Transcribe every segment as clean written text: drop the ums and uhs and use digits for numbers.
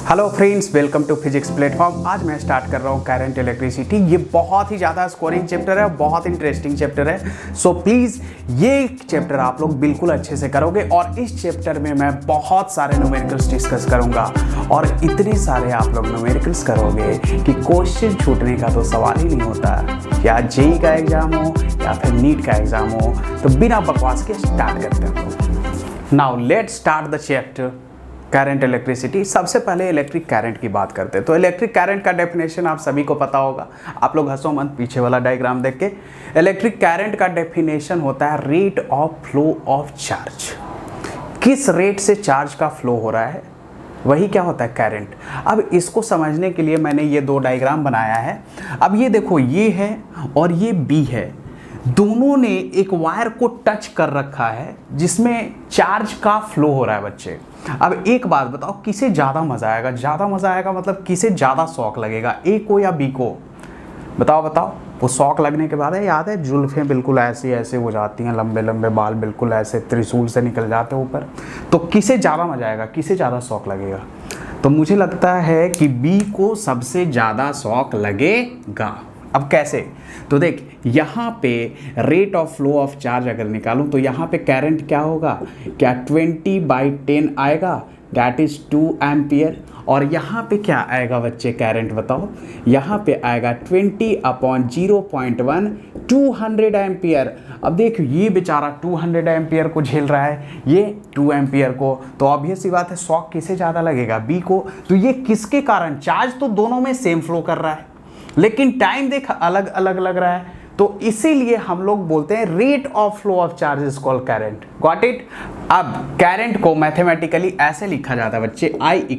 Hello friends, welcome to physics platform. आज मैं start कर रहा हूँ करंट इलेक्ट्रिसिटी। ये बहुत ही ज़्यादा स्कोरिंग चैप्टर है, बहुत इंटरेस्टिंग चैप्टर है। सो प्लीज़ ये चैप्टर आप लोग बिल्कुल अच्छे से करोगे और इस चैप्टर में मैं बहुत सारे न्यूमेरिकल्स डिस्कस करूँगा और इतने सारे आप लोग न्यूमेरिकल्स करोगे कि क्वेश्चन छूटने का तो सवाल ही नहीं होता। या जेई का एग्जाम हो या फिर नीट का एग्जाम हो, तो बिना बकवास के स्टार्ट करते हैं। Now let's start the chapter current electricity. सबसे पहले इलेक्ट्रिक करंट की बात करते हैं। तो इलेक्ट्रिक करंट का डेफिनेशन आप सभी को पता होगा। आप लोग हंसो मत पीछे वाला डायग्राम देख के। इलेक्ट्रिक करंट का डेफिनेशन होता है rate of flow of charge. किस रेट से चार्ज का फ्लो हो रहा है वही क्या होता है, करंट। अब इसको समझने के लिए मैंने ये दो डायग्राम बनाया है। अब ये देखो, ये है और ये बी है। दोनों ने एक वायर को टच कर रखा है जिसमें चार्ज का फ्लो हो रहा है बच्चे। अब एक बात बताओ, किसे ज़्यादा मज़ा आएगा? ज़्यादा मज़ा आएगा मतलब किसे ज़्यादा शॉक लगेगा, ए को या बी को? बताओ बताओ। वो शॉक लगने के बाद है, याद है, जुल्फें बिल्कुल ऐसे ऐसे हो जाती हैं, लंबे लंबे बाल बिल्कुल ऐसे त्रिशूल से निकल जाते हैं ऊपर। तो किसे ज़्यादा मज़ा आएगा, किसे ज़्यादा शॉक लगेगा? तो मुझे लगता है कि बी को सबसे ज़्यादा शॉक लगेगा। अब कैसे? तो देख, यहाँ पे rate of flow of charge अगर निकालूं तो यहाँ पे करंट क्या होगा, क्या 20/10 आएगा, दैट इज 2 एम्पियर। और यहाँ पे क्या आएगा बच्चे करंट, बताओ? यहाँ पे आएगा 20/0.1 200 एम्पियर। अब देख, ये बेचारा 200 एम्पियर को झेल रहा है, ये 2 एम्पियर को। तो ऑब्वियस सी बात है, शॉक किसे ज़्यादा लगेगा, बी को। तो ये किसके कारण? चार्ज तो दोनों में सेम फ्लो कर रहा है लेकिन टाइम देख अलग अलग लग रहा है। तो इसीलिए हम लोग बोलते हैं rate of flow of charge is called current. Got it? अब करंट को मैथमेटिकली ऐसे लिखा जाता है बच्चे, I =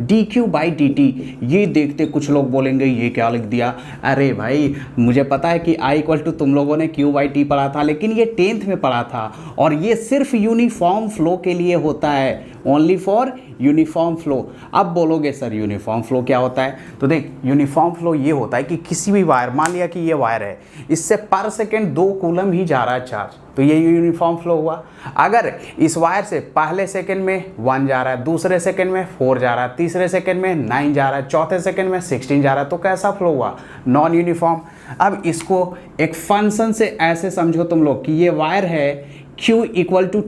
dq/dt। ये देखते कुछ लोग बोलेंगे ये क्या लिख दिया। अरे भाई, मुझे पता है कि I तुम लोगों ने q/t पढ़ा था, लेकिन ये 10th में पढ़ा था और ये सिर्फ यूनिफॉर्म फ्लो के लिए होता है, ओनली फॉर यूनिफॉर्म फ्लो। अब बोलोगे सर यूनिफॉर्म फ्लो क्या होता है? तो देख, यूनिफॉर्म फ्लो ये होता है कि किसी भी वायर, मान लिया कि ये वायर है, इससे पर सेकेंड 2 कूलम ही जा रहा है चार्ज, तो ये यूनिफॉर्म फ्लो हुआ। अगर इस वायर से पहले सेकंड में 1 जा रहा है, दूसरे सेकंड में 4 जा रहा है, तीसरे सेकंड में 9 जा रहा है, चौथे सेकंड में 16 जा रहा है, तो कैसा फ्लो हुआ? Non uniform. अब इसको एक फंक्शन से ऐसे समझो तुम लोग कि ये वायर है, Q =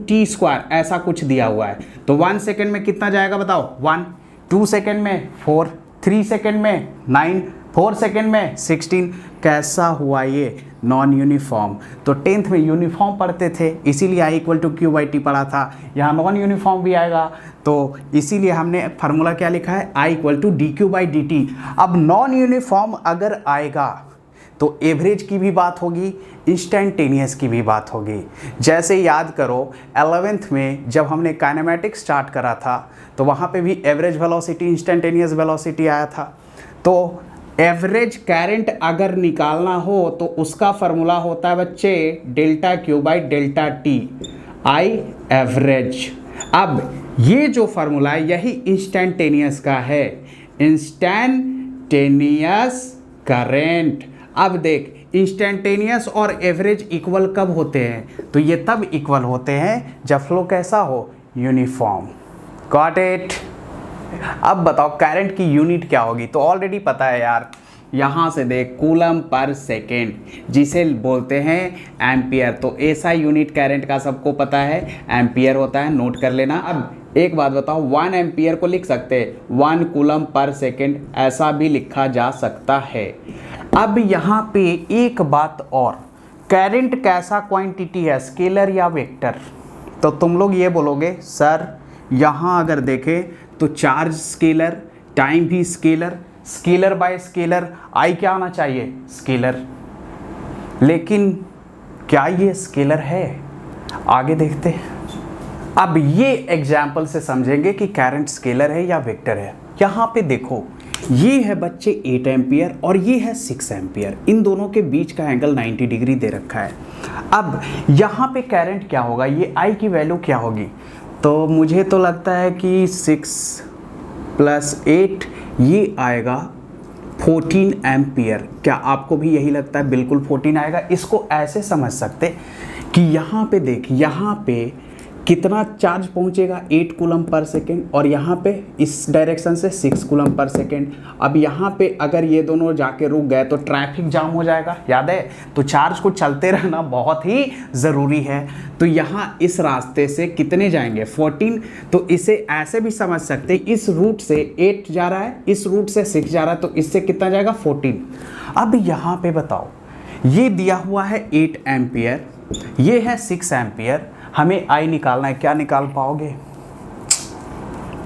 T², ऐसा कुछ दिया हुआ है। तो 1 सेकंड में कितना जाएगा बताओ? 1, 2 सेकंड में 4, 3 सेकंड में 9, 4 सेकंड में 16। कैसा हुआ ये? Non uniform. तो 10th में यूनिफॉर्म पढ़ते थे, इसीलिए I = Q/T पढ़ा था। यहाँ नॉन यूनिफॉर्म भी आएगा, तो इसीलिए हमने फार्मूला क्या लिखा है, I = dq/dt। अब नॉन यूनिफॉर्म अगर आएगा तो एवरेज की भी बात होगी, इंस्टेंटेनियस की भी बात होगी। जैसे याद करो 11th में जब हमने काइनेमेटिक्स स्टार्ट करा था तो वहाँ पे भी एवरेज वेलोसिटी, इंस्टेंटेनियस वेलोसिटी आया था। तो एवरेज करंट अगर निकालना हो तो उसका फार्मूला होता है बच्चे ΔQ/ΔT, I एवरेज। अब ये जो फार्मूला है यही इंस्टेंटेनियस का है, इंस्टेंटेनियस करंट। अब देख, इंस्टेंटेनियस और एवरेज इक्वल कब होते हैं? तो ये तब इक्वल होते हैं जब फ्लो कैसा हो, यूनिफॉर्म। Got it? अब बताओ करंट की यूनिट क्या होगी? तो ऑलरेडी पता है यार, यहाँ से देख, कूलम पर सेकेंड, जिसे बोलते हैं एम्पियर। तो ऐसा यूनिट करंट का सबको पता है, एम्पियर होता है, नोट कर लेना। अब एक बात बताओ, 1 एम्पियर को लिख सकते हैं 1 कूलम पर सेकेंड, ऐसा भी लिखा जा सकता है। अब यहाँ पे एक बात और, करंट कैसा क्वांटिटी है, स्केलर या वेक्टर? तो तुम लोग ये बोलोगे सर यहाँ अगर देखें तो चार्ज स्केलर, टाइम भी स्केलर, स्केलर बाय स्केलर, आई क्या आना चाहिए, स्केलर। लेकिन क्या ये स्केलर है? आगे देखते हैं। अब ये एग्जाम्पल से समझेंगे कि करंट स्केलर है या वेक्टर है। यहाँ पे देखो, ये है बच्चे 8 एम्पियर और ये है 6 एम्पियर। इन दोनों के बीच का एंगल 90 डिग्री दे रखा है। अब यहाँ पे करंट क्या होगा, ये I की वैल्यू क्या होगी? तो मुझे तो लगता है कि 6 + 8 ये आएगा 14 एम्पियर। क्या आपको भी यही लगता है? बिल्कुल 14 आएगा। इसको ऐसे समझ सकते कि यहाँ पे देख, यहाँ पे कितना चार्ज पहुंचेगा 8 कूलम पर सेकेंड, और यहाँ पे इस डायरेक्शन से 6 कूलम पर सेकेंड। अब यहाँ पे अगर ये दोनों जाके रुक गए तो ट्रैफिक जाम हो जाएगा, याद है। तो चार्ज को चलते रहना बहुत ही ज़रूरी है। तो यहाँ इस रास्ते से कितने जाएंगे 14, तो इसे ऐसे भी समझ सकते, इस रूट से 8 जा रहा है, इस रूट से 6 जा रहा है, तो इससे कितना जाएगा 14। अब यहाँ पे बताओ, ये दिया हुआ है 8 एम्पियर, ये है 6 एम्पियर, हमें आई निकालना है। क्या निकाल पाओगे?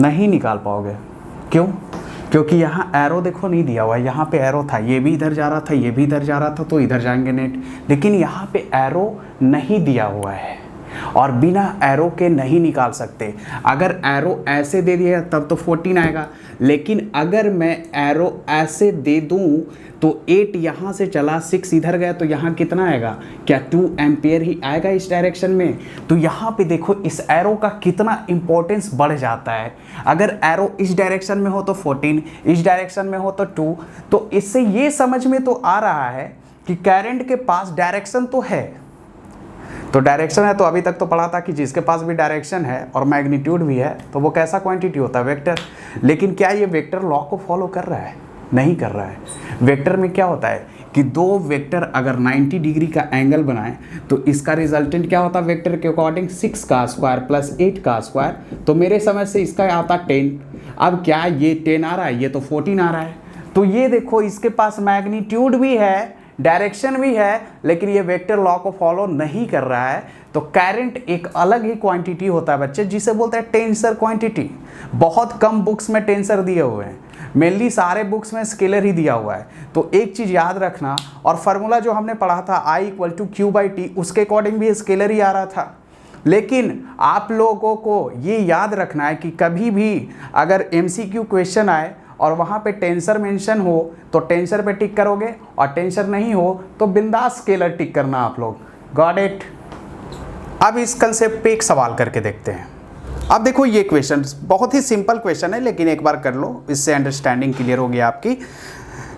नहीं निकाल पाओगे। क्यों? क्योंकि यहाँ एरो देखो नहीं दिया हुआ है, यहाँ पे एरो था, ये भी इधर जा रहा था, ये भी इधर जा रहा था, तो इधर जाएंगे नेट। लेकिन यहाँ पे एरो नहीं दिया हुआ है और बिना एरो के नहीं निकाल सकते। अगर एरो ऐसे दे दिया तब तो 14 आएगा, लेकिन अगर मैं एरो ऐसे दे दूं तो 8 यहाँ से चला, 6 इधर गया, तो यहाँ कितना आएगा? क्या 2 एम्पियर ही आएगा इस डायरेक्शन में। तो यहाँ पे देखो इस एरो का कितना इंपॉर्टेंस बढ़ जाता है। अगर एरो इस डायरेक्शन में हो तो 14, इस डायरेक्शन में हो तो 2। तो इससे ये समझ में तो आ रहा है कि करंट के पास डायरेक्शन तो है। तो डायरेक्शन है तो अभी तक तो पढ़ा था कि जिसके पास भी डायरेक्शन है और मैग्नीट्यूड भी है तो वो कैसा क्वांटिटी होता है? वेक्टर। लेकिन क्या ये वेक्टर लॉ को फॉलो कर रहा है? नहीं कर रहा है। वेक्टर में क्या होता है कि दो वेक्टर अगर 90 डिग्री का एंगल बनाएं तो इसका रिजल्टेंट क्या होता है? वेक्टर के अकॉर्डिंग 6 का स्क्वायर प्लस 8 का स्क्वायर, तो मेरे समझ से इसका आता 10। अब क्या ये 10 आ रहा है? ये तो 14 आ रहा है। तो ये देखो इसके पास मैग्नीट्यूड भी है, डायरेक्शन भी है, लेकिन ये वेक्टर लॉ को फॉलो नहीं कर रहा है। तो करंट एक अलग ही क्वांटिटी होता है बच्चे, जिसे बोलते हैं टेंसर क्वांटिटी। बहुत कम बुक्स में टेंसर दिए हुए हैं, मेनली सारे बुक्स में स्केलर ही दिया हुआ है। तो एक चीज़ याद रखना, और फार्मूला जो हमने पढ़ा था I = Q/T, उसके अकॉर्डिंग भी स्केलर ही आ रहा था। लेकिन आप लोगों को ये याद रखना है कि कभी भी अगर MCQ क्वेश्चन आए और वहाँ पे टेंसर मेंशन हो तो टेंसर पे टिक करोगे, और टेंसर नहीं हो तो बिंदास स्केलर टिक करना आप लोग। Got it? अब इस कंसेप्ट पे एक सवाल करके देखते हैं। अब देखो ये क्वेश्चन बहुत ही सिंपल क्वेश्चन है, लेकिन एक बार कर लो, इससे अंडरस्टैंडिंग क्लियर होगी आपकी।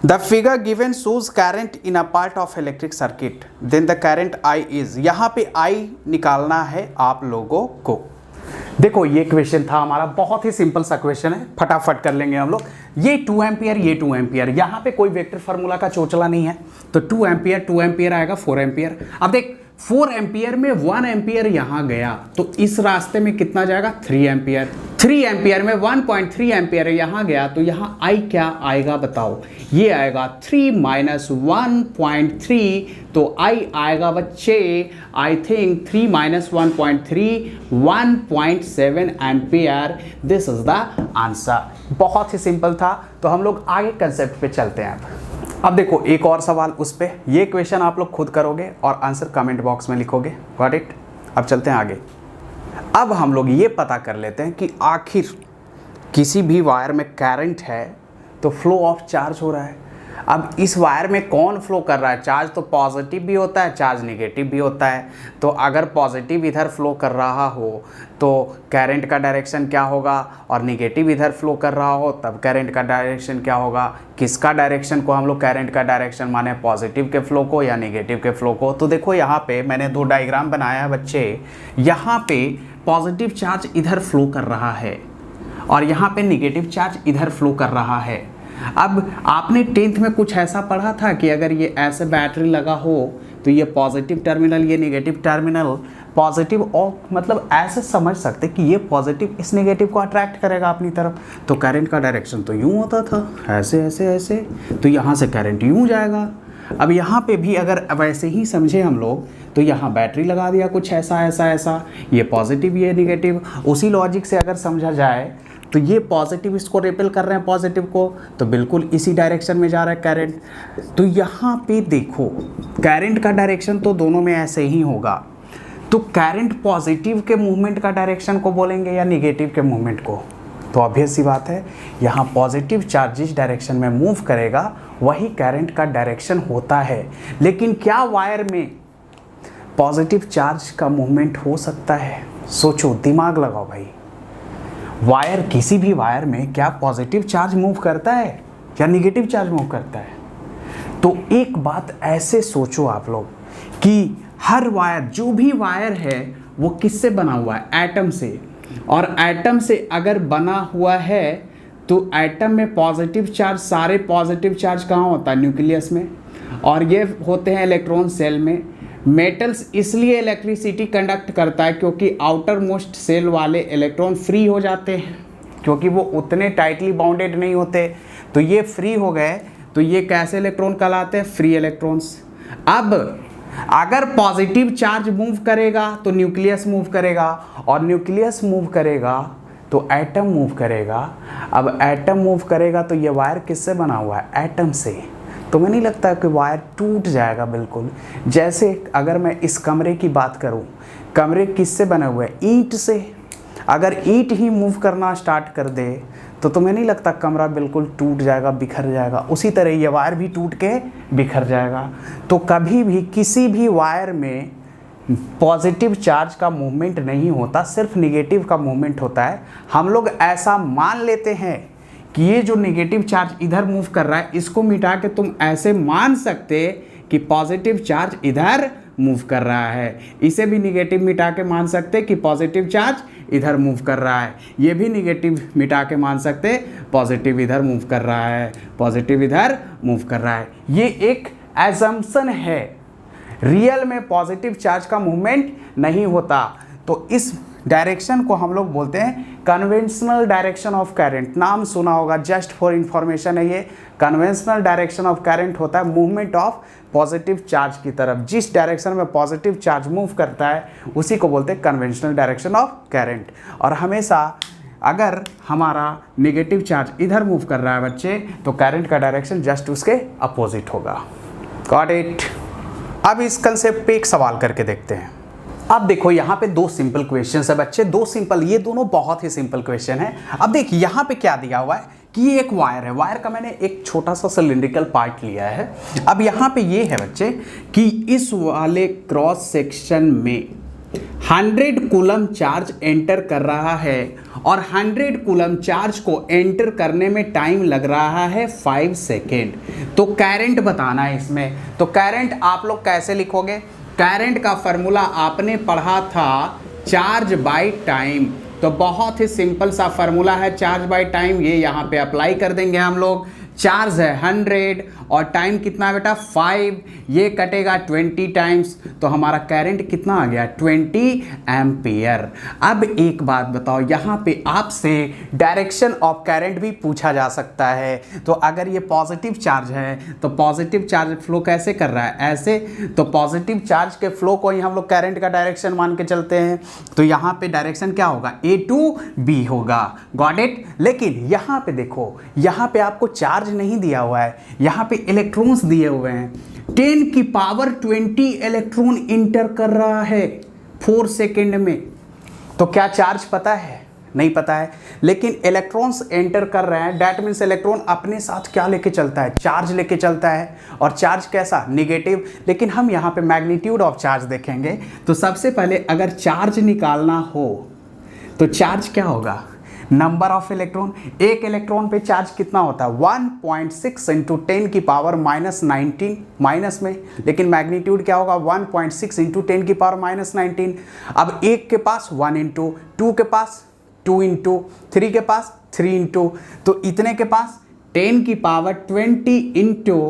The figure given shows current in a part of electric circuit, then the current I is. यहाँ पे I निकालना है आप लोगों को। देखो ये क्वेश्चन था हमारा, बहुत ही सिंपल सा क्वेश्चन है, फटाफट कर लेंगे हम लोग। ये 2 एम्पियर, ये 2 एम्पियर, यहाँ पे कोई वेक्टर फार्मूला का चोचला नहीं है, तो 2 एम्पियर आएगा 4 एम्पियर। अब देख 4 एम्पियर में 1 एम्पियर यहाँ गया, तो इस रास्ते में कितना जाएगा? 3 एम्पियर। 3 एम्पियर में 1.3 एम्पियर यहाँ गया, तो यहाँ I क्या आएगा बताओ? ये आएगा 3 - 1.3, तो I आएगा बच्चे I think 3 - 1.3 1.7 ampere. This is the answer. बहुत ही सिंपल था। तो हम लोग आगे कंसेप्ट पे चलते हैं। अब देखो एक और सवाल उस पे, ये क्वेश्चन आप लोग खुद करोगे और आंसर कमेंट बॉक्स में लिखोगे। Got it? अब चलते हैं आगे। अब हम लोग ये पता कर लेते हैं कि आखिर किसी भी वायर में करंट है तो फ्लो ऑफ चार्ज हो रहा है। अब इस वायर में कौन फ्लो कर रहा है? चार्ज तो पॉजिटिव भी होता है, चार्ज नेगेटिव भी होता है। तो अगर पॉजिटिव इधर फ्लो कर रहा हो तो करंट का डायरेक्शन क्या होगा, और नेगेटिव इधर फ्लो कर रहा हो तब करंट का डायरेक्शन क्या होगा? किसका डायरेक्शन को हम लोग करंट का डायरेक्शन माने? पॉजिटिव के फ्लो को या नेगेटिव के फ्लो को? तो देखो यहाँ पे मैंने 2 डायग्राम बनाया है बच्चे। यहाँ पे पॉजिटिव चार्ज इधर फ्लो कर रहा है और यहाँ पे नेगेटिव चार्ज इधर फ्लो कर रहा है। अब आपने 10th में कुछ ऐसा पढ़ा था कि अगर ये ऐसे बैटरी लगा हो तो ये पॉजिटिव टर्मिनल, ये नेगेटिव टर्मिनल, पॉजिटिव और मतलब ऐसे समझ सकते कि ये पॉजिटिव इस नेगेटिव को अट्रैक्ट करेगा अपनी तरफ। तो करंट का डायरेक्शन तो यूँ होता था, ऐसे ऐसे ऐसे, तो यहाँ से करंट यूँ जाएगा। अब यहाँ पे भी अगर वैसे ही समझे हम लोग तो यहाँ बैटरी लगा दिया कुछ ऐसा ऐसा ऐसा, ये पॉजिटिव ये नेगेटिव। उसी लॉजिक से अगर समझा जाए तो ये पॉजिटिव इसको रिपेल कर रहे हैं पॉजिटिव को, तो बिल्कुल इसी डायरेक्शन में जा रहा है करंट। तो यहाँ पे देखो करंट का डायरेक्शन तो दोनों में ऐसे ही होगा। तो करंट पॉजिटिव के मूवमेंट का डायरेक्शन को बोलेंगे या नेगेटिव के मूवमेंट को? तो ऑब्वियस सी बात है, यहाँ पॉजिटिव चार्ज जिस डायरेक्शन में मूव करेगा वही करंट का डायरेक्शन होता है। लेकिन क्या वायर में पॉजिटिव चार्ज का मूवमेंट हो सकता है? सोचो, दिमाग लगाओ भाई। वायर, किसी भी वायर में क्या पॉजिटिव चार्ज मूव करता है या नेगेटिव चार्ज मूव करता है? तो एक बात ऐसे सोचो आप लोग कि हर वायर, जो भी वायर है वो किससे बना हुआ है? एटम से। और एटम से अगर बना हुआ है तो एटम में पॉजिटिव चार्ज, सारे पॉजिटिव चार्ज कहाँ होता है? न्यूक्लियस में। और ये होते हैं इलेक्ट्रॉन सेल में। मेटल्स इसलिए इलेक्ट्रिसिटी कंडक्ट करता है क्योंकि आउटर मोस्ट सेल वाले इलेक्ट्रॉन फ्री हो जाते हैं, क्योंकि वो उतने टाइटली बाउंडेड नहीं होते, तो ये फ्री हो गए, तो ये कैसे इलेक्ट्रॉन कहलाते हैं? Free electrons. अब अगर पॉजिटिव चार्ज मूव करेगा तो न्यूक्लियस मूव करेगा, और न्यूक्लियस मूव करेगा तो एटम मूव करेगा। अब एटम मूव करेगा तो ये वायर किससे बना हुआ है? एटम से। तो मुझे नहीं लगता कि वायर टूट जाएगा बिल्कुल। जैसे अगर मैं इस कमरे की बात करूं, कमरे किससे बने हुए हैं? ईंट से। अगर ईंट ही मूव करना स्टार्ट कर दे तो तुम्हें नहीं लगता कमरा बिल्कुल टूट जाएगा, बिखर जाएगा? उसी तरह ये वायर भी टूट के बिखर जाएगा। तो कभी भी किसी भी वायर में पॉजिटिव चार्ज का मूवमेंट नहीं होता, सिर्फ निगेटिव का मूवमेंट होता है। हम लोग ऐसा मान लेते हैं कि ये जो निगेटिव चार्ज इधर मूव कर रहा है, इसको मिटा के तुम ऐसे मान सकते कि पॉजिटिव चार्ज इधर मूव कर रहा है। इसे भी निगेटिव मिटा के मान सकते कि पॉजिटिव चार्ज इधर मूव कर रहा है। ये भी निगेटिव मिटा के मान सकते पॉजिटिव इधर मूव कर रहा है, पॉजिटिव इधर मूव कर रहा है। ये एक एजम्पशन है। रियल में पॉजिटिव चार्ज का मूवमेंट नहीं होता। तो इस डायरेक्शन को हम लोग बोलते हैं कन्वेंशनल डायरेक्शन ऑफ करंट। नाम सुना होगा, जस्ट फॉर इंफॉर्मेशन है ये। कन्वेंशनल डायरेक्शन ऑफ करंट होता है मूवमेंट ऑफ पॉजिटिव चार्ज की तरफ। जिस डायरेक्शन में पॉजिटिव चार्ज मूव करता है उसी को बोलते हैं कन्वेंशनल डायरेक्शन ऑफ करंट। और हमेशा अगर हमारा नेगेटिव चार्ज इधर मूव कर रहा है बच्चे, तो करंट का डायरेक्शन जस्ट उसके अपोजिट होगा। Got it? अब इस कंसेप्ट पे एक सवाल करके देखते हैं। अब देखो यहाँ पे दो सिंपल क्वेश्चन है बच्चे, दो सिंपल, ये दोनों बहुत ही सिंपल क्वेश्चन है। अब देखिए यहाँ पे क्या दिया हुआ है कि ये एक वायर है। वायर का मैंने एक छोटा सा सिलिंड्रिकल पार्ट लिया है। अब यहाँ पे ये है बच्चे कि इस वाले क्रॉस सेक्शन में 100 कूलम चार्ज एंटर कर रहा है, और 100 कूलम चार्ज को एंटर करने में टाइम लग रहा है 5 सेकेंड। तो करंट बताना है इसमें। तो करंट आप लोग कैसे लिखोगे? करंट का फॉर्मूला आपने पढ़ा था चार्ज बाय टाइम। तो बहुत ही सिंपल सा फॉर्मूला है चार्ज बाय टाइम। ये यहाँ पे अप्लाई कर देंगे हम लोग। चार्ज है 100 और टाइम कितना बेटा 5, ये कटेगा 20 टाइम्स, तो हमारा करंट कितना आ गया 20 एम्पियर। अब एक बात बताओ, यहाँ पे आपसे डायरेक्शन ऑफ करंट भी पूछा जा सकता है। तो अगर ये पॉजिटिव चार्ज है तो पॉजिटिव चार्ज फ्लो कैसे कर रहा है? ऐसे। तो पॉजिटिव चार्ज के फ्लो को ही हम लोग करंट का डायरेक्शन मान के चलते हैं। तो यहाँ पे डायरेक्शन क्या होगा? A to B होगा। Got it? लेकिन यहाँ पे देखो, यहाँ पे आपको चार्ज नहीं दिया हुआ है, यहाँ पे इलेक्ट्रॉन्स दिए हुए हैं। 10 की पावर 20 इलेक्ट्रॉन इंटर कर रहा है 4 सेकेंड में। तो क्या चार्ज पता है? नहीं पता है, लेकिन इलेक्ट्रॉन्स एंटर कर रहे हैं। दैट मीन्स इलेक्ट्रॉन अपने साथ क्या लेके चलता है? चार्ज लेके चलता है। और चार्ज कैसा? निगेटिव। लेकिन हम यहाँ पे मैग्नीट्यूड ऑफ चार्ज देखेंगे। तो सबसे पहले अगर चार्ज निकालना हो तो चार्ज क्या होगा? Number of electron. एक इलेक्ट्रॉन पे चार्ज कितना होता है? 1.6 इंटू 10 की पावर -19 माइनस में। लेकिन मैग्नीट्यूड क्या होगा? 1.6 इंटू 10 की पावर -19। अब एक के पास 1 इंटू, 2 के पास 2 इंटू, 3 के पास 3 इंटू, तो इतने के पास 10 की पावर 20 इंटू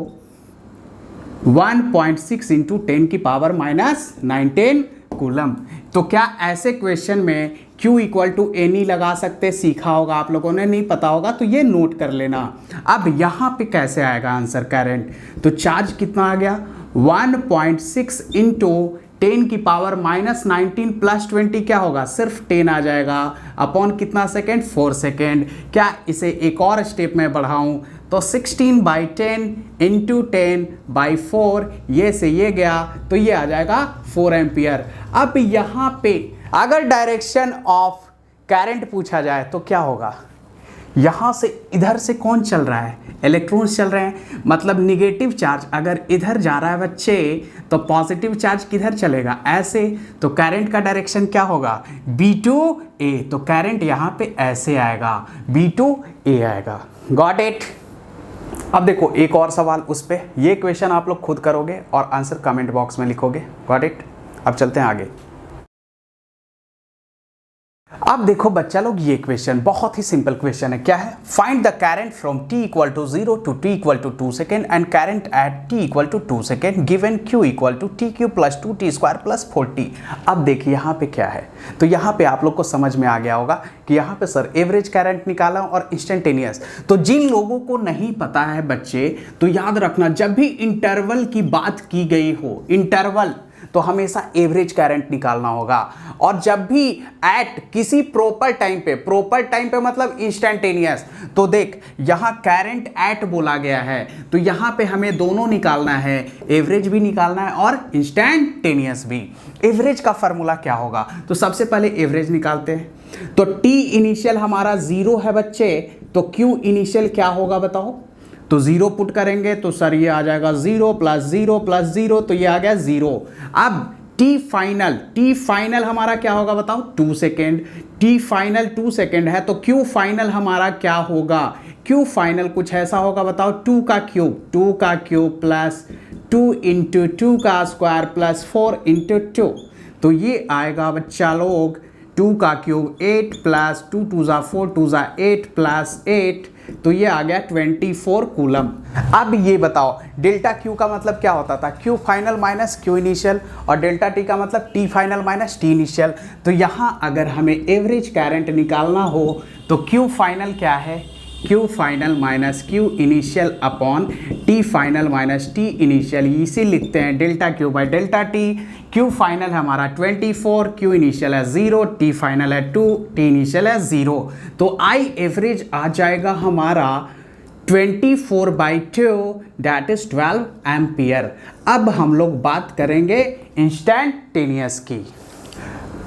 1.6 इंटू 10 की पावर -19 कूलम। तो क्या ऐसे क्वेश्चन में Q इक्वल टू एनी लगा सकते? सीखा होगा आप लोगों ने, नहीं पता होगा तो ये नोट कर लेना। अब यहाँ पे कैसे आएगा आंसर करंट? तो चार्ज कितना आ गया? 1.6 इंटू 10 की पावर -19 प्लस 20 क्या होगा? सिर्फ 10 आ जाएगा। अपॉन कितना सेकेंड? 4 सेकेंड। क्या इसे एक और स्टेप में बढ़ाऊं तो 16/10 इंटू 10/4, ये से ये गया तो ये आ जाएगा 4 एम्पियर। अब यहाँ पे अगर डायरेक्शन ऑफ करंट पूछा जाए तो क्या होगा? यहाँ से इधर से कौन चल रहा है? इलेक्ट्रॉन्स चल रहे हैं। मतलब निगेटिव चार्ज अगर इधर जा रहा है बच्चे तो पॉजिटिव चार्ज किधर चलेगा? ऐसे। तो करंट का डायरेक्शन क्या होगा? B to A। तो करंट यहाँ पे ऐसे आएगा, B to A आएगा। Got it? अब देखो एक और सवाल उस पे। ये क्वेश्चन आप लोग खुद करोगे और आंसर कमेंट बॉक्स में लिखोगे। Got it? अब चलते हैं आगे। अब देखो बच्चा लोग, ये क्वेश्चन बहुत ही सिंपल क्वेश्चन है। क्या है? Find the current from t equal to 0 to t equal to 2 second and current at t equal to 2 second given q equal to t Q plus 2t square plus 4t। अब देखिए यहाँ पे क्या है, तो यहाँ पे आप लोग को समझ में आ गया होगा कि यहाँ पे सर एवरेज करंट निकाला और इंस्टेंटेनियस। तो जिन लोगों को नहीं पता है बच्चे, तो याद रखना, जब भी इंटरवल की बात की गई हो, इंटरवल, तो हमेशा एवरेज करंट निकालना होगा। और जब भी एट किसी प्रॉपर टाइम पे मतलब इंस्टेंटेनियस, तो देख यहां करंट एट बोला गया है, तो यहां पे हमें दोनों निकालना है, एवरेज भी निकालना है और इंस्टेंटेनियस भी। एवरेज का फॉर्मूला क्या होगा? तो सबसे पहले एवरेज निकालते हैं। तो टी इनिशियल हमारा 0 है बच्चे, तो क्यू इनिशियल क्या होगा बताओ? तो 0 पुट करेंगे तो सर ये आ जाएगा 0 प्लस 0 प्लस 0, तो ये आ गया 0। अब टी फाइनल हमारा क्या होगा बताओ? 2 सेकेंड। टी फाइनल 2 सेकेंड है, तो क्यू फाइनल हमारा क्या होगा? क्यू फाइनल कुछ ऐसा होगा बताओ, 2 का क्यूब प्लस 2 इंटू 2 का स्क्वायर प्लस 4 इंटू 2, तो ये आएगा बच्चा लोग 2 का क्यूब 8 प्लस 2 2 ज़ा 4 2 ज़ा 8 प्लस 8, तो ये आ गया 24 कूलम। अब ये बताओ डेल्टा क्यू का मतलब क्या होता था? Q final minus Q initial, और डेल्टा टी का मतलब T final minus T initial. तो यहाँ अगर हमें एवरेज करंट निकालना हो तो क्यू फाइनल क्या है? Q final minus Q initial upon T final minus T initial, इसे लिखते हैं delta Q by delta T. Q final हमारा 24, क्यू इनिशियल है 0, टी फाइनल है 2, टी इनिशियल है 0, तो आई एवरेज आ जाएगा हमारा 24/2, दैट इज 12 एम्पियर। अब हम लोग बात करेंगे इंस्टेंटेनियस की।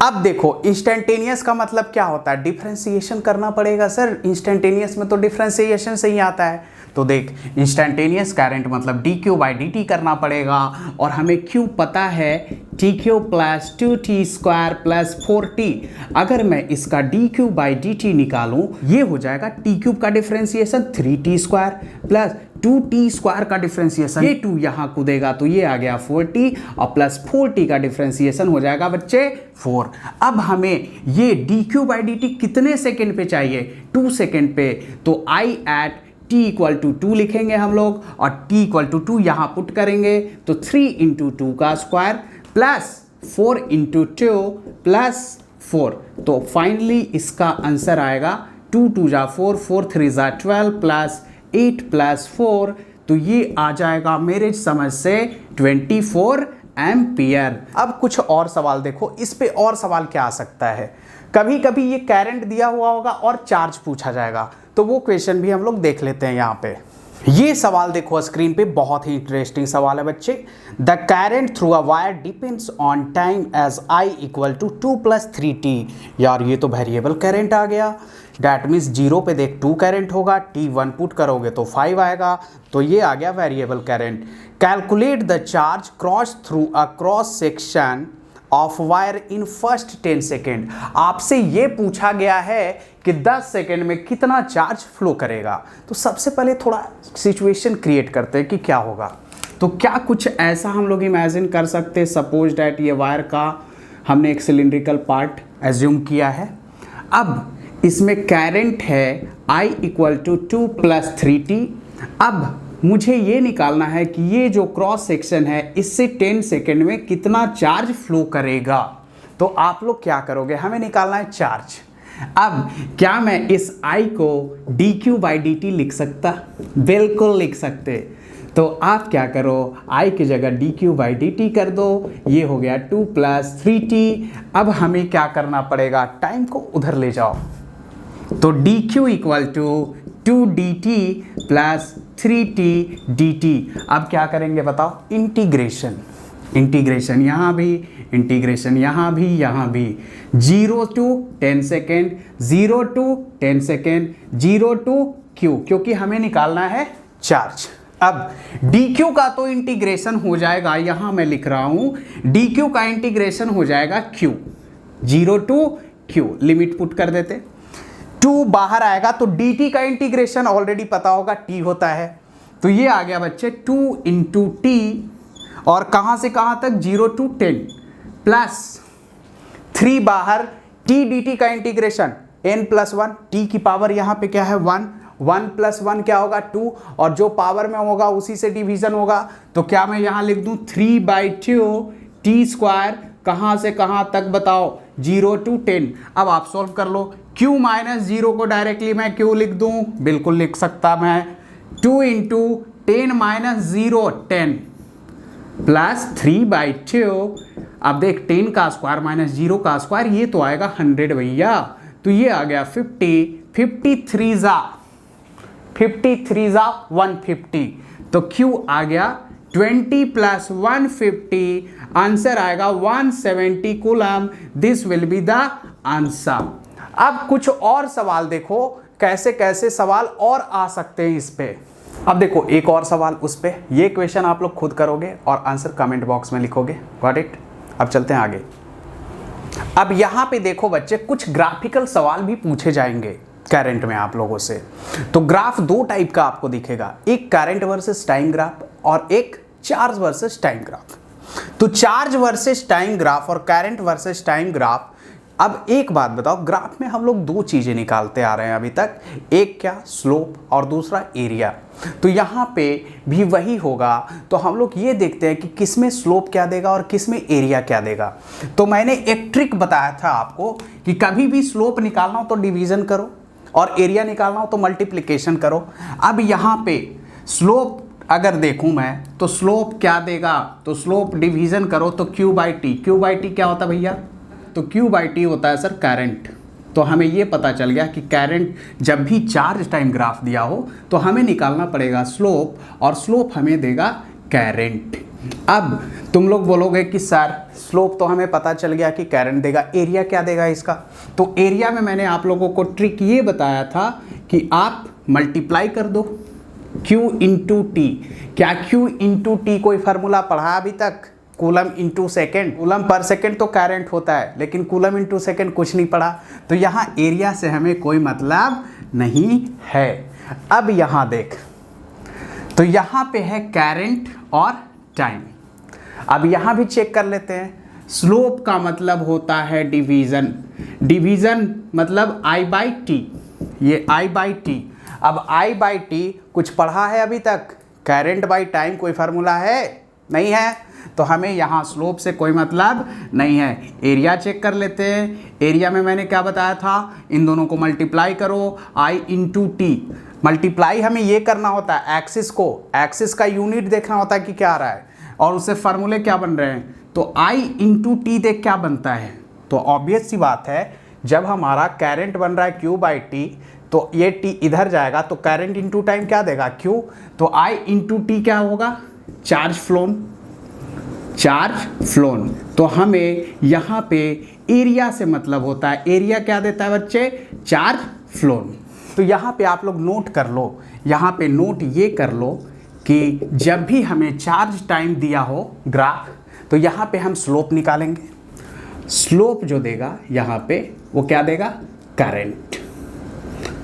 अब देखो इंस्टेंटेनियस का मतलब क्या होता है? डिफरेंशिएशन करना पड़ेगा सर, इंस्टेंटेनियस में तो डिफरेंशिएशन से ही आता है। तो देख इंस्टेंटेनियस करंट मतलब D Q by D T करना पड़ेगा, और हमें क्यू पता है T Q plus 2t square plus 4t। अगर मैं इसका D Q by D T निकालूं, ये हो जाएगा टी क्यूब का differentiation 3t square plus 2t square का डिफरेंशिएशन, ये 2 यहाँ कूदेगा तो ये आ गया 4t, और प्लस 4t का डिफरेंशिएशन हो जाएगा बच्चे 4। अब हमें ये D Q by D T कितने सेकेंड पे चाहिए? 2 सेकेंड पे, तो आई एट t इक्वल टू 2 लिखेंगे हम लोग, और t इक्वल टू 2 यहाँ पुट करेंगे तो 3 इंटू 2 का स्क्वायर प्लस 4 इंटू 2 प्लस 4, तो फाइनली इसका आंसर आएगा 2 2 जा 4 4 3 जा 12 प्लस 8 प्लस 4, तो ये आ जाएगा मेरे समझ से 24 एम्पियर। अब कुछ और सवाल देखो, इस पे और सवाल क्या आ सकता है? कभी कभी ये करंट दिया हुआ होगा और चार्ज पूछा जाएगा, तो वो क्वेश्चन भी हम लोग देख लेते हैं यहाँ पे। ये सवाल देखो स्क्रीन पे, बहुत ही इंटरेस्टिंग सवाल है बच्चे। The current through a wire depends on time as I equal to 2 plus 3t। यार ये तो वेरिएबल करंट आ गया, डैट मीन्स 0 पे देख 2 करंट होगा, t1 पुट करोगे तो 5 आएगा, तो ये आ गया variable current. Calculate the charge cross through a cross section of wire in first 10 second. आपसे ये पूछा गया है कि 10 सेकेंड में कितना चार्ज फ्लो करेगा। तो सबसे पहले थोड़ा सिचुएशन क्रिएट करते हैं कि क्या होगा। तो क्या कुछ ऐसा हम लोग इमेजिन कर सकते हैं, सपोज डैट ये वायर का हमने एक सिलिंड्रिकल पार्ट एज्यूम किया है। अब इसमें करंट है I equal to 2 plus 3t। अब मुझे ये निकालना है कि ये जो क्रॉस सेक्शन है इससे 10 सेकेंड में कितना चार्ज फ्लो करेगा। तो आप लोग क्या करोगे? हमें निकालना है चार्ज। अब क्या मैं इस I को D Q by D T लिख सकता? बिल्कुल लिख सकते। तो आप क्या करो, I की जगह D Q by D T कर दो, ये हो गया 2 प्लस 3t। अब हमें क्या करना पड़ेगा? टाइम को उधर ले जाओ, तो D Q equal to 2dt plus 3t dt। अब क्या करेंगे बताओ? इंटीग्रेशन यहाँ भी, इंटीग्रेशन यहाँ भी, यहाँ भी। 0 to 10 second, 0 to 10 second, 0 to q, क्योंकि हमें निकालना है चार्ज। अब dq का तो इंटीग्रेशन हो जाएगा, यहाँ मैं लिख रहा हूँ dq का इंटीग्रेशन हो जाएगा q, 0 to q, limit put कर देते, 2 बाहर आएगा तो dt का इंटीग्रेशन ऑलरेडी पता होगा t होता है, तो ये आ गया बच्चे 2 इंटू टी, और कहाँ से कहाँ तक? 0 to 10 प्लस 3 बाहर, टी डी टी का इंटीग्रेशन n+1, टी की पावर यहाँ पे क्या है 1, 1+1 क्या होगा 2, और जो पावर में होगा उसी से डिवीजन होगा। तो क्या मैं यहाँ लिख दूँ 3/2 टी स्क्वायर, कहाँ से कहाँ तक बताओ 0 to 10। अब आप सॉल्व कर लो। q माइनस 0 को डायरेक्टली मैं क्यों लिख दूँ, बिल्कुल लिख सकता मैं 2 इंटू 10 माइनस 0 10 प्लस 3/2। अब देख 10 का स्क्वायर माइनस 0 का स्क्वायर, ये तो आएगा 100 भैया, तो ये आ गया 50, 53 जा 150, तो Q आ गया 20 प्लस 150, आंसर आएगा 170 coulomb. This will be the answer. अब कुछ और सवाल देखो, कैसे कैसे सवाल और आ सकते हैं इस पे। अब देखो एक और सवाल उस पे, ये क्वेश्चन आप लोग खुद करोगे और आंसर कमेंट बॉक्स में लिखोगे। Got it. अब चलते हैं आगे। अब यहां पे देखो बच्चे, कुछ ग्राफिकल सवाल भी पूछे जाएंगे करंट में आप लोगों से। तो ग्राफ दो टाइप का आपको दिखेगा, एक करंट वर्सेस टाइम ग्राफ और एक चार्ज वर्सेस टाइम ग्राफ। तो चार्ज वर्सेस टाइम ग्राफ और करंट वर्सेस टाइम ग्राफ। अब एक बात बताओ, ग्राफ में हम लोग दो चीजें निकालते आ रहे हैं अभी तक, एक क्या स्लोप और दूसरा एरिया। तो यहाँ पे भी वही होगा। तो हम लोग ये देखते हैं कि किस में स्लोप क्या देगा और किस में एरिया क्या देगा। तो मैंने एक ट्रिक बताया था आपको कि कभी भी स्लोप निकालना हो तो डिवीजन करो और एरिया निकालना हो तो मल्टीप्लिकेशन करो। अब यहाँ पे स्लोप अगर देखूं मैं तो स्लोप क्या देगा, तो स्लोप डिवीजन करो तो Q/T। Q/T क्या होता है भैया, तो Q/T होता है सर करंट। तो हमें ये पता चल गया कि करंट जब भी चार्ज टाइम ग्राफ दिया हो तो हमें निकालना पड़ेगा स्लोप, और स्लोप हमें देगा करंट। अब तुम लोग बोलोगे कि सर स्लोप तो हमें पता चल गया कि करंट देगा, एरिया क्या देगा इसका। तो एरिया में मैंने आप लोगों को ट्रिक ये बताया था कि आप मल्टीप्लाई कर दो Q इंटू टी। क्या Q इंटू टी कोई फार्मूला पढ़ा अभी तक, coulomb into second, coulomb per second तो करंट होता है, लेकिन कूलम इंटू सेकेंड कुछ नहीं पढ़ा। तो यहाँ एरिया से हमें कोई मतलब नहीं है। अब यहाँ देख, तो यहाँ पे है करंट और टाइम। अब यहाँ भी चेक कर लेते हैं। स्लोप का मतलब होता है डिवीजन, डिवीजन मतलब I/T, ये I/T। अब I/T कुछ पढ़ा है अभी तक, करंट बाई टाइम कोई फार्मूला है नहीं है, तो हमें यहाँ स्लोप से कोई मतलब नहीं है। एरिया चेक कर लेते हैं। एरिया में मैंने क्या बताया था, इन दोनों को मल्टीप्लाई करो I इंटू टी। मल्टीप्लाई हमें ये करना होता है एक्सिस को, एक्सिस का यूनिट देखना होता है कि क्या आ रहा है, और उससे फार्मूले क्या बन रहे हैं। तो I इंटू टी देख क्या बनता है, तो ऑब्वियस सी बात है जब हमारा करंट बन रहा है Q/T तो ये T इधर जाएगा, तो करंट इंटू टाइम क्या देगा Q। तो I इंटू टी क्या होगा, चार्ज फ्लोन, चार्ज फ्लोन। तो हमें यहाँ पे एरिया से मतलब होता है, एरिया क्या देता है बच्चे, चार्ज फ्लोन। तो यहाँ पे आप लोग नोट कर लो, यहाँ पे नोट ये कर लो कि जब भी हमें चार्ज टाइम दिया हो ग्राफ, तो यहाँ पे हम स्लोप निकालेंगे। स्लोप जो देगा यहाँ पे वो क्या देगा, करंट।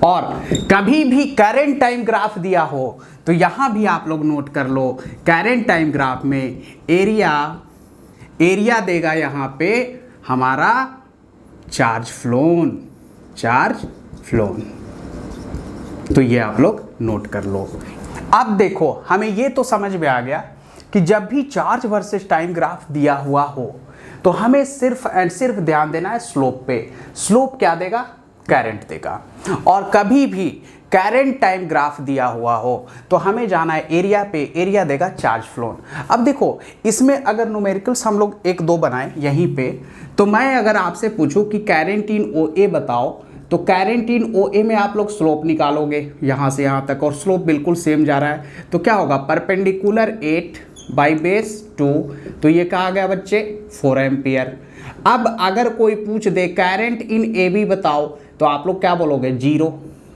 और कभी भी करंट टाइम ग्राफ दिया हो तो यहां भी आप लोग नोट कर लो, करंट टाइम ग्राफ में एरिया देगा यहां पे हमारा चार्ज फ्लोन, चार्ज फ्लोन। तो ये आप लोग नोट कर लो। अब देखो हमें ये तो समझ में आ गया कि जब भी चार्ज वर्सेस टाइम ग्राफ दिया हुआ हो तो हमें सिर्फ एंड सिर्फ ध्यान देना है स्लोप पे। स्लोप क्या देगा, करंट देगा। और कभी भी करंट टाइम ग्राफ दिया हुआ हो तो हमें जाना है एरिया पे, एरिया देगा चार्ज फ्लोन। अब देखो इसमें अगर न्यूमेरिकल्स हम लोग एक दो बनाए यहीं पे, तो मैं अगर आपसे पूछूं कि करंट इन OA बताओ, तो करंट इन OA में आप लोग स्लोप निकालोगे यहाँ से यहाँ तक, और स्लोप बिल्कुल सेम जा रहा है, तो क्या होगा, परपेंडिकुलर 8 बाई बेस 2, तो ये कहा गया बच्चे 4 एम्पियर। अब अगर कोई पूछ दे करंट इन AB बताओ, तो आप लोग क्या बोलोगे, 0,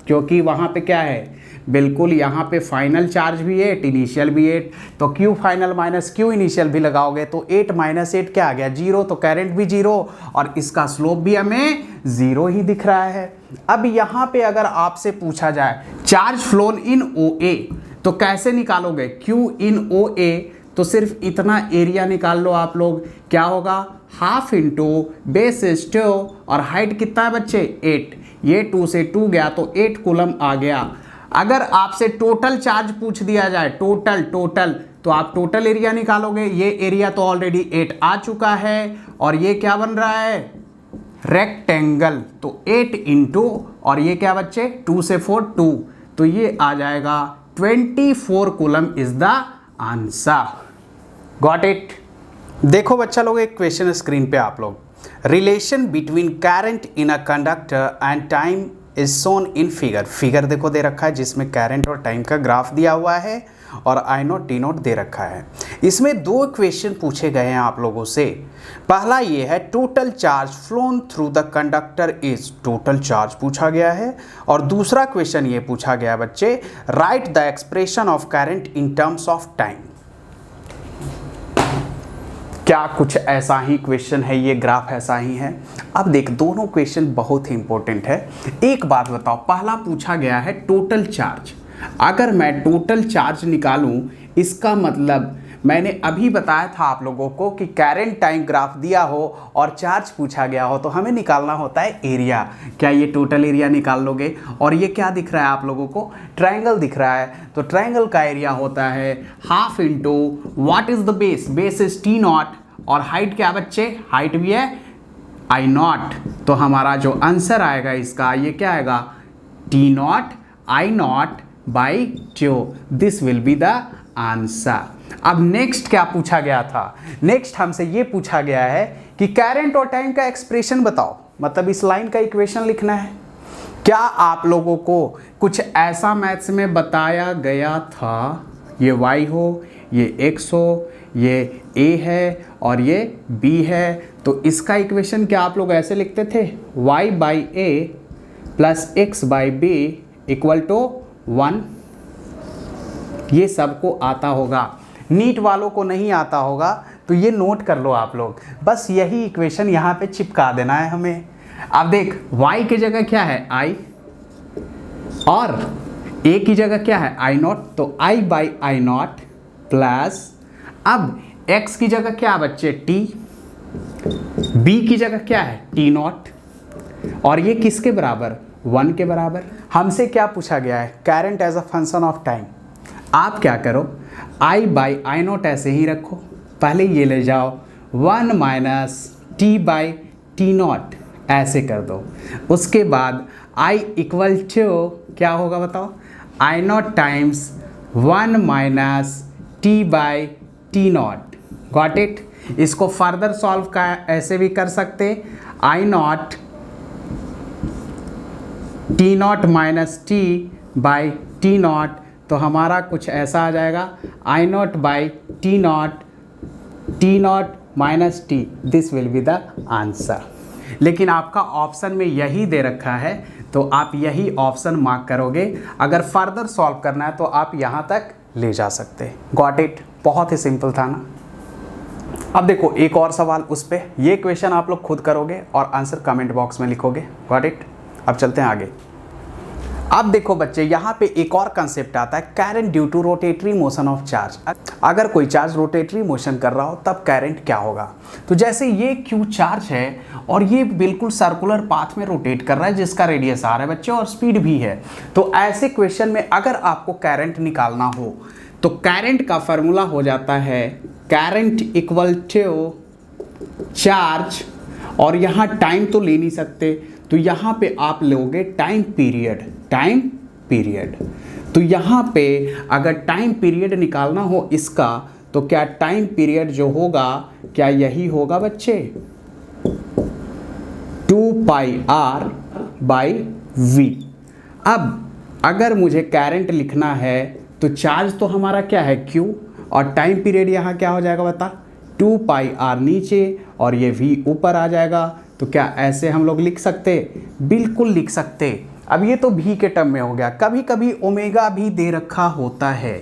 क्योंकि वहाँ पे क्या है, बिल्कुल यहाँ पे फाइनल चार्ज भी 8, इनिशियल भी 8, तो Q final minus Q initial भी लगाओगे तो 8 माइनस 8 क्या आ गया, 0, तो करंट भी 0 और इसका स्लोप भी हमें 0 ही दिख रहा है। अब यहाँ पे अगर आपसे पूछा जाए चार्ज फ्लोन इन OA, तो कैसे निकालोगे, Q इन OA, तो सिर्फ इतना एरिया निकाल लो आप लोग, क्या होगा हाफ इंटू बेस इज 2 और हाइट कितना है बच्चे 8, ये 2 से 2 गया तो 8 कूलम आ गया। अगर आपसे टोटल चार्ज पूछ दिया जाए, टोटल तो आप टोटल एरिया निकालोगे। ये एरिया तो ऑलरेडी 8 आ चुका है और ये क्या बन रहा है रेक्टेंगल, तो 8 इंटू और ये क्या बच्चे 2 से 4 2, तो ये आ जाएगा 24 coulomb is the answer. Got it. देखो बच्चा लोग एक क्वेश्चन स्क्रीन पे आप लोग, relation between current in a conductor and time is shown in figure देखो दे रखा है जिसमें करंट और टाइम का ग्राफ दिया हुआ है और आई नोट टी नोट दे रखा है। इसमें दो क्वेश्चन पूछे गए हैं आप लोगों से। पहला ये है total charge phloem through the conductor is, total charge पूछा गया है। और दूसरा क्वेश्चन ये पूछा गया बच्चे right the expression of current in terms of time. क्या कुछ ऐसा ही क्वेश्चन है, ये ग्राफ ऐसा ही है। अब देख दोनों क्वेश्चन बहुत ही इंपॉर्टेंट है। एक बात बताओ, पहला पूछा गया है टोटल चार्ज। अगर मैं टोटल चार्ज निकालूं इसका मतलब मैंने अभी बताया था आप लोगों को कि करंट टाइम ग्राफ दिया हो और चार्ज पूछा गया हो तो हमें निकालना होता है एरिया। क्या ये टोटल एरिया निकाल लोगे? और ये क्या दिख रहा है आप लोगों को, ट्रायंगल दिख रहा है, तो ट्रायंगल का एरिया होता है half into what is the base is T not और हाइट क्या बच्चे, हाइट भी है आई नॉट। तो हमारा जो आंसर आएगा इसका ये क्या आएगा T not I nought by 2, this will be the answer. अब नेक्स्ट क्या पूछा गया था, नेक्स्ट हमसे ये पूछा गया है कि करंट और टाइम का एक्सप्रेशन बताओ, मतलब इस लाइन का इक्वेशन लिखना है। क्या आप लोगों को कुछ ऐसा मैथ्स में बताया गया था, ये y हो, ये x हो, ये a है और ये b है, तो इसका इक्वेशन क्या आप लोग ऐसे लिखते थे y by a plus x by b equal to 1। ये सबको आता होगा, नीट वालों को नहीं आता होगा तो ये नोट कर लो आप लोग, बस यही इक्वेशन यहाँ पे चिपका देना है हमें। अब देख y की जगह क्या है i और a की जगह क्या है आई नॉट, तो i by I not plus अब x की जगह क्या है बच्चे t, b की जगह क्या है टी नॉट और ये किसके बराबर 1 के बराबर। हमसे क्या पूछा गया है current as a function of time. आप क्या करो i बाई आई नॉट ऐसे ही रखो, पहले ये ले जाओ 1 minus T by T not ऐसे कर दो, उसके बाद i इक्वल टू क्या होगा बताओ I nought times 1 minus T by T nought. Got it. इसको फर्दर सॉल्व का ऐसे भी कर सकते I nought T nought minus T by T nought, तो हमारा कुछ ऐसा आ जाएगा I nought by T nought minus T, this will be the answer. लेकिन आपका ऑप्शन में यही दे रखा है तो आप यही ऑप्शन मार्क करोगे। अगर फर्दर सॉल्व करना है तो आप यहाँ तक ले जा सकते। Got it. बहुत ही सिंपल था ना। अब देखो एक और सवाल उस पे, ये क्वेश्चन आप लोग खुद करोगे और आंसर कमेंट बॉक्स में लिखोगे। Got it. अब चलते हैं आगे। अब देखो बच्चे यहाँ पे एक और कंसेप्ट आता है current due to rotatory motion of charge. अगर कोई चार्ज रोटेटरी मोशन कर रहा हो तब करंट क्या होगा। तो जैसे ये क्यू चार्ज है और ये बिल्कुल सर्कुलर पाथ में रोटेट कर रहा है जिसका रेडियस r है बच्चे और स्पीड भी है, तो ऐसे क्वेश्चन में अगर आपको करंट निकालना हो तो करंट का फॉर्मूला हो जाता है करंट इक्वल टू चार्ज और यहाँ टाइम तो ले नहीं सकते तो यहाँ पे आप लोगे टाइम पीरियड। तो यहाँ पे अगर टाइम पीरियड निकालना हो इसका तो क्या टाइम पीरियड जो होगा क्या यही होगा बच्चे 2 पाई r बाई v। अब अगर मुझे करंट लिखना है तो चार्ज तो हमारा क्या है q और टाइम पीरियड यहाँ क्या हो जाएगा बता 2 पाई r नीचे और ये v ऊपर आ जाएगा। तो क्या ऐसे हम लोग लिख सकते, बिल्कुल लिख सकते। अब ये तो v के टर्म में हो गया, कभी कभी ओमेगा भी दे रखा होता है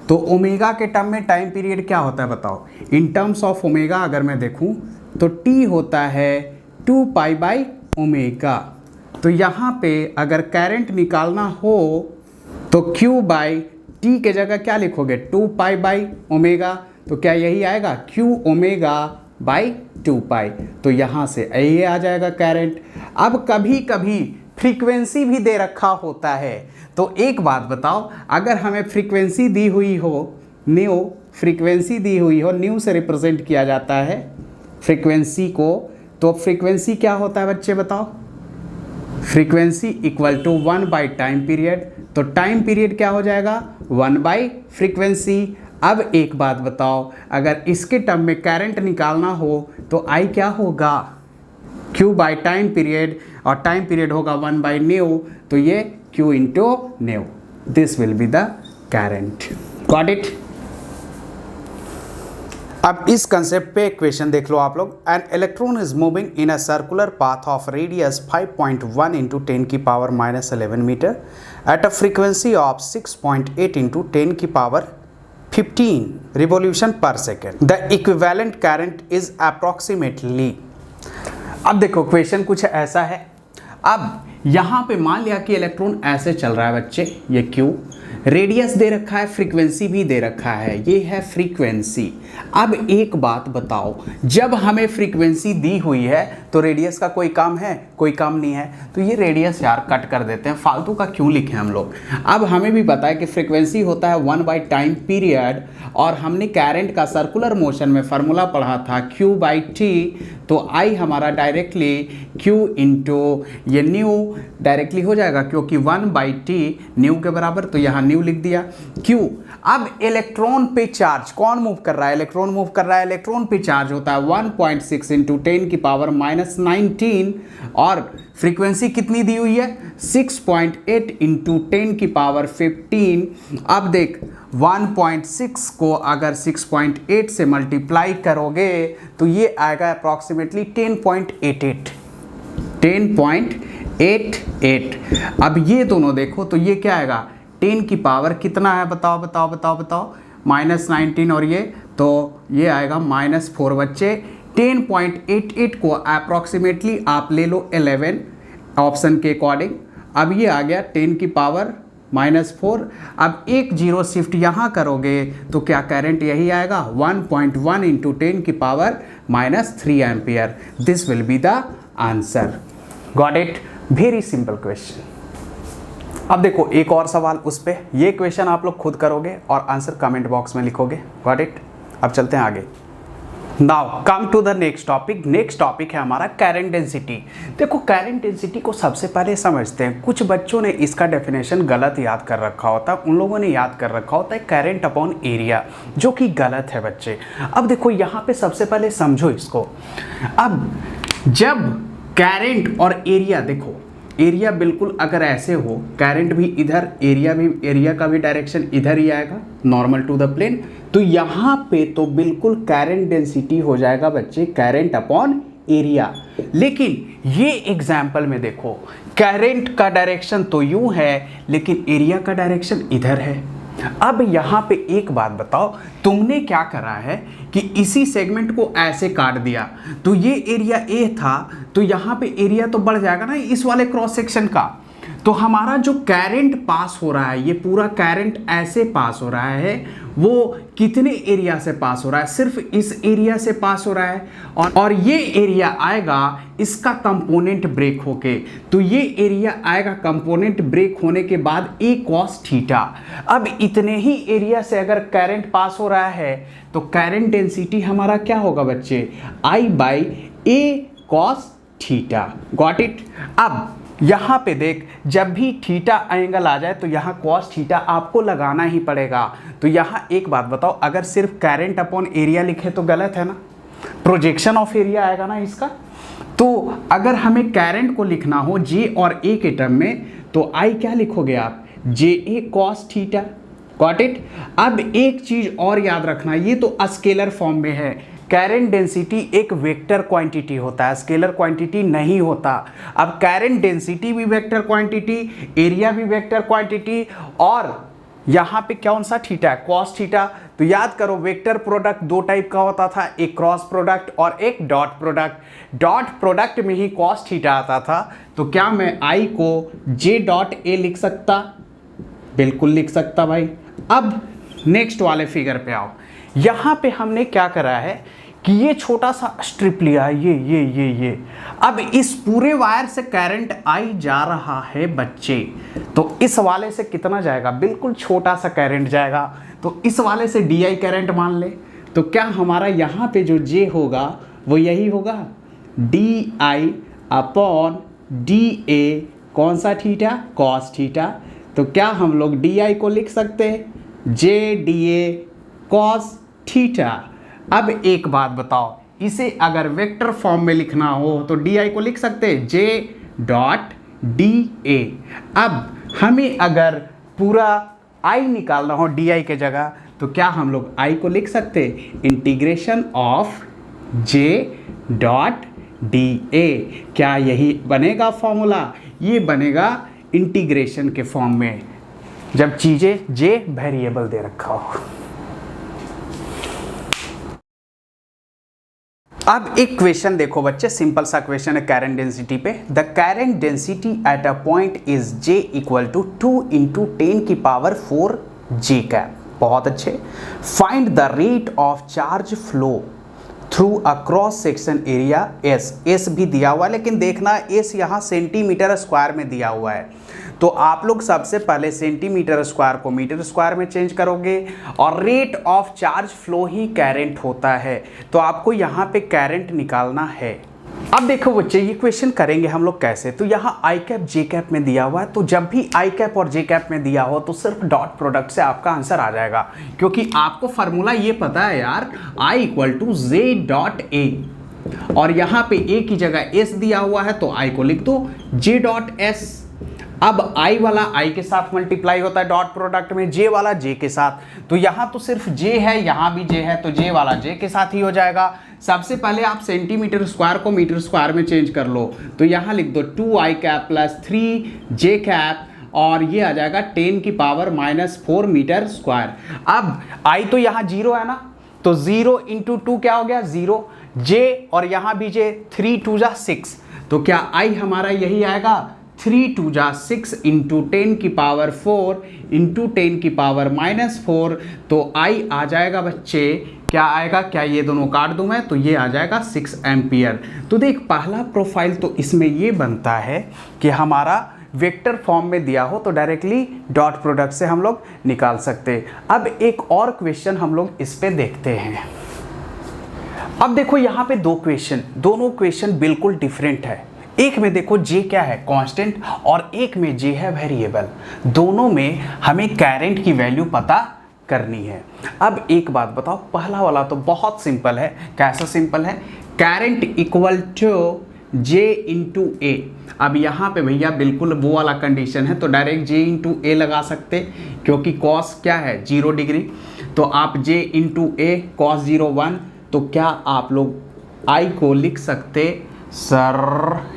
तो ओमेगा के टर्म में टाइम पीरियड क्या होता है बताओ। इन टर्म्स ऑफ ओमेगा अगर मैं देखूं तो t होता है 2 पाई बाई ओमेगा। तो यहाँ पे अगर करंट निकालना हो तो q बाई टी के जगह क्या लिखोगे 2 पाई बाई ओमेगा, तो क्या यही आएगा q ओमेगा बाई 2 पाई। तो यहाँ से ये आ जाएगा करंट। अब कभी कभी फ्रीक्वेंसी भी दे रखा होता है, तो एक बात बताओ, अगर हमें फ्रीक्वेंसी दी हुई हो न्यू, फ्रीक्वेंसी दी हुई हो, न्यू से रिप्रेजेंट किया जाता है फ्रीक्वेंसी को, तो फ्रीक्वेंसी क्या होता है बच्चे बताओ? Frequency equal to 1 by time period. तो टाइम पीरियड क्या हो जाएगा? 1 बाई फ्रीक्वेंसी। अब एक बात बताओ, अगर इसके टर्म में करंट निकालना हो तो आई क्या होगा? Q बाई टाइम पीरियड, और टाइम पीरियड होगा 1 बाई न्यू, तो ये Q into nu, this will be the current. Got it? अब इस कंसेप्ट पे क्वेश्चन देख लो आप लोग। An electron is moving in a circular path of radius 5.1 into 10 की पावर -11 metre at a frequency of 6.8 into 10 की पावर 15 revolution per second. The equivalent current is approximately. अब देखो क्वेश्चन कुछ ऐसा है। अब यहाँ पे मान लिया कि इलेक्ट्रॉन ऐसे चल रहा है बच्चे, ये Q, रेडियस दे रखा है, फ्रीक्वेंसी भी दे रखा है, ये है फ्रीक्वेंसी। अब एक बात बताओ, जब हमें फ्रीक्वेंसी दी हुई है तो रेडियस का कोई काम है? कोई काम नहीं है। तो ये रेडियस यार कट कर देते हैं, फालतू का क्यों लिखें हम लोग। अब हमें भी पता है कि फ्रीक्वेंसी होता है 1 बाई टाइम पीरियड, और हमने करंट का सर्कुलर मोशन में फार्मूला पढ़ा था Q बाई T, तो आई हमारा डायरेक्टली Q इंटू ये न्यू डायरेक्टली हो जाएगा, क्योंकि 1 बाई टी न्यू के बराबर, तो यहाँ न्यू लिख दिया Q। अब इलेक्ट्रॉन पे चार्ज कौन मूव कर रहा है? इलेक्ट्रॉन मूव कर रहा है। इलेक्ट्रॉन पे चार्ज होता है 1.6 इंटू 10 की पावर -19, और फ्रीक्वेंसी कितनी दी हुई है? 6.8 इंटू 10 की पावर 15। अब देख 1.6 को अगर 6.8 से मल्टीप्लाई करोगे तो ये आएगा अप्रॉक्सीमेटली 10.88। 10.88। अब ये दोनों देखो तो ये क्या आएगा? 10 की पावर कितना है? बताओ बताओ बताओ बताओ। -19 और ये, तो ये आएगा -4 बच्चे। 10.88 को अप्रॉक्सीमेटली आप ले लो 11 ऑप्शन के अकॉर्डिंग। अब ये आ गया 10 की पावर -4। अब एक जीरो शिफ्ट यहाँ करोगे तो क्या करंट यही आएगा? 1.1 इंटू 10 की power -3 ampere. This will be the answer. Got it? Very simple question. अब देखो एक और सवाल उस पे, ये क्वेश्चन आप लोग खुद करोगे और आंसर कमेंट बॉक्स में लिखोगे। Got it? अब चलते हैं आगे। Now come to the next topic. Next topic है हमारा करंट डेंसिटी। देखो करंट डेंसिटी को सबसे पहले समझते हैं। कुछ बच्चों ने इसका डेफिनेशन गलत याद कर रखा होता है, उन लोगों ने याद कर रखा होता है करंट अपॉन एरिया, जो कि गलत है बच्चे। अब देखो यहाँ पे सबसे पहले समझो इसको। अब जब करंट और एरिया, देखो एरिया बिल्कुल अगर ऐसे हो, करंट भी इधर, एरिया का भी डायरेक्शन इधर ही आएगा, नॉर्मल टू द प्लेन, तो यहाँ पे तो बिल्कुल करंट डेंसिटी हो जाएगा बच्चे करंट अपॉन एरिया। लेकिन ये एग्जाम्पल में देखो करंट का डायरेक्शन तो यूं है, लेकिन एरिया का डायरेक्शन इधर है। अब यहाँ पे एक बात बताओ, तुमने क्या करा है कि इसी सेगमेंट को ऐसे काट दिया, तो ये एरिया ए था, तो यहाँ पे एरिया तो बढ़ जाएगा ना इस वाले क्रॉस सेक्शन का। तो हमारा जो करंट पास हो रहा है, ये पूरा करंट ऐसे पास हो रहा है, वो कितने एरिया से पास हो रहा है? सिर्फ इस एरिया से पास हो रहा है, और ये एरिया आएगा इसका कंपोनेंट ब्रेक होके, तो ये एरिया आएगा कंपोनेंट ब्रेक होने के बाद ए कॉस थीटा। अब इतने ही एरिया से अगर करंट पास हो रहा है तो करंट डेंसिटी हमारा क्या होगा बच्चे? I by A cos theta. Got it? अब यहाँ पे देख, जब भी थीटा एंगल आ जाए तो यहाँ कॉस थीटा आपको लगाना ही पड़ेगा। तो यहाँ एक बात बताओ, अगर सिर्फ करंट अपॉन एरिया लिखे तो गलत है ना, प्रोजेक्शन ऑफ एरिया आएगा ना इसका। तो अगर हमें करंट को लिखना हो जे और ए के टर्म में, तो आई क्या लिखोगे आप? जे ए कॉस थीटा। Got it? अब एक चीज और याद रखना, ये तो स्केलर फॉर्म में है। करंट डेंसिटी एक वेक्टर क्वांटिटी होता है, स्केलर क्वांटिटी नहीं होता। अब करंट डेंसिटी भी वेक्टर क्वांटिटी, एरिया भी वेक्टर क्वांटिटी, और यहाँ पे कौन सा थीटा है? Cos theta. तो याद करो वेक्टर प्रोडक्ट दो टाइप का होता था, एक क्रॉस प्रोडक्ट और एक डॉट प्रोडक्ट। डॉट प्रोडक्ट में ही कॉस थीटा आता था, तो क्या मैं आई को जे डॉट ए लिख सकता? बिल्कुल लिख सकता भाई। अब नेक्स्ट वाले फिगर पे आओ। यहाँ पे हमने क्या करा है कि ये छोटा सा स्ट्रिप लिया है, ये अब इस पूरे वायर से करंट आई जा रहा है बच्चे, तो इस वाले से कितना जाएगा, बिल्कुल छोटा सा करंट जाएगा, तो इस वाले से डी आई करंट मान ले, तो क्या हमारा यहाँ पे जो जे होगा वो यही होगा, D I upon D A, कौन सा थीटा, कॉस थीटा। तो क्या हम लोग डी आई को लिख सकते हैं जे डी ए कॉस थीटा। अब एक बात बताओ, इसे अगर वेक्टर फॉर्म में लिखना हो तो डी आई को लिख सकते हैं जे डॉट डी ए। अब हमें अगर पूरा आई निकालना हो डी आई के जगह, तो क्या हम लोग आई को लिख सकते हैं integration of J dot D A. क्या यही बनेगा फॉर्मूला, ये बनेगा इंटीग्रेशन के फॉर्म में जब चीजें जे वेरिएबल दे रखा हो। अब एक क्वेश्चन देखो बच्चे, सिंपल सा क्वेश्चन है करंट डेंसिटी पे। The current density at a point is J equal to 2 × 10⁴ J cap. बहुत अच्छे। Find the rate of charge flow through a cross section area S. S भी दिया हुआ है, लेकिन देखना एस यहाँ सेंटीमीटर स्क्वायर में दिया हुआ है, तो आप लोग सबसे पहले सेंटीमीटर स्क्वायर को मीटर स्क्वायर में चेंज करोगे, और rate of charge flow he current होता है, तो आपको यहाँ पे करंट निकालना है। अब देखो बच्चे, ये क्वेश्चन करेंगे हम लोग कैसे, तो यहाँ आई कैप जे कैप में दिया हुआ है, तो जब भी आई कैप और जे कैप में दिया हो तो सिर्फ डॉट प्रोडक्ट से आपका आंसर आ जाएगा, क्योंकि आपको फार्मूला ये पता है यार, I equal to J dot A, और यहाँ पे ए की जगह एस दिया हुआ है, तो आई को लिख दो जे डॉट एस। अब i वाला i के साथ मल्टीप्लाई होता है डॉट प्रोडक्ट में, j वाला j के साथ, तो यहाँ तो सिर्फ j है, यहाँ भी j है, तो j वाला j के साथ ही हो जाएगा। सबसे पहले आप सेंटीमीटर स्क्वायर को मीटर स्क्वायर में चेंज कर लो, तो यहाँ लिख दो 2i cap plus 3j cap, और ये आ जाएगा 10⁻⁻4 मीटर स्क्वायर। अब i तो यहाँ 0 है ना, तो 0 × 2 क्या हो गया 0, j और यहाँ भी j, 3 × 2 = 6, तो क्या i हमारा यही आएगा 3 × 2 = 6 × 10⁻4 × 10⁻⁻4, तो i आ जाएगा बच्चे, क्या आएगा, क्या ये दोनों काट दूं मैं, तो ये आ जाएगा 6 एम्पियर। तो देख, पहला प्रोफाइल तो इसमें ये बनता है कि हमारा वेक्टर फॉर्म में दिया हो तो डायरेक्टली डॉट प्रोडक्ट से हम लोग निकाल सकते। अब एक और क्वेश्चन हम लोग इस पे देखते हैं। अब देखो यहाँ पे दो क्वेश्चन, दोनों क्वेश्चन बिल्कुल डिफरेंट है। एक में देखो जे क्या है, कांस्टेंट, और एक में जे है वेरिएबल। दोनों में हमें करंट की वैल्यू पता करनी है। अब एक बात बताओ, पहला वाला तो बहुत सिंपल है। कैसा सिंपल है, करंट इक्वल टू जे × ए। अब यहाँ पे भैया बिल्कुल वो वाला कंडीशन है, तो डायरेक्ट जे × ए लगा सकते, क्योंकि कॉस क्या है 0 डिग्री, तो आप जे × ए cos 0 1, तो क्या आप लोग आई को लिख सकते, सर